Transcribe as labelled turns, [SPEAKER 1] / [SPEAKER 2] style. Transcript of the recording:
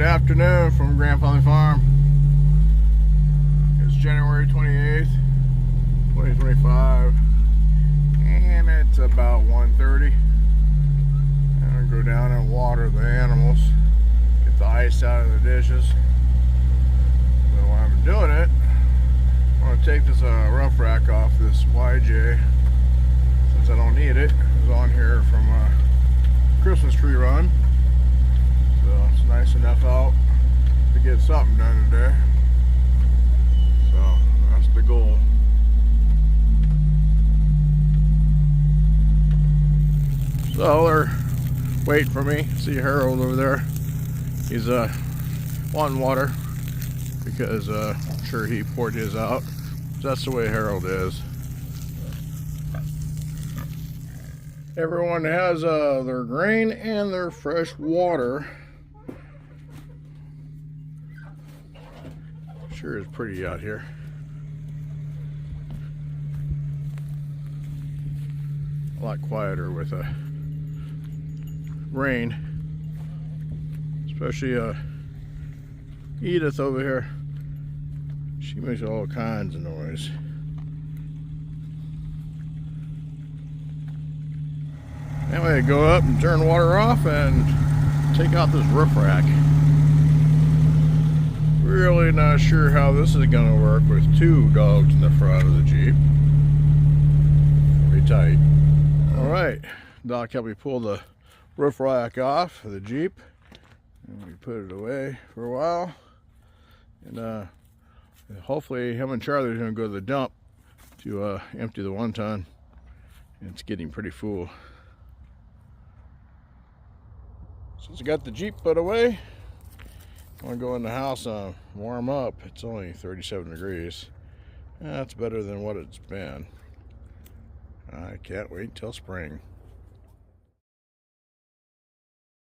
[SPEAKER 1] Good afternoon from Grand Valley Farm. It's January 28th, 2025, and it's about 1:30. I'm gonna go down and water the animals, get the ice out of the dishes. But while I'm doing it, I'm gonna take this rough rack off this YJ since I don't need it. It was on here from a Christmas tree run. So it's nice enough out to get something done today. So that's the goal. So they're waiting for me. See Harold over there. He's wanting water because I'm sure he poured his out. That's the way Harold is. Everyone has their grain and their fresh water. Sure is pretty out here. A lot quieter with rain. Especially Edith over here. She makes all kinds of noise. Anyway, go up and turn water off and take out this roof rack. Really not sure how this is going to work with two dogs in the front of the Jeep. Pretty tight. Alright, Doc helped me pull the roof rack off of the Jeep. And we put it away for a while. And hopefully him and Charlie are going to go to the dump to empty the 1-ton. It's getting pretty full. Since I got the Jeep put away, I want to go in the house and warm up. It's only 37 degrees. That's better than what it's been. I can't wait till spring.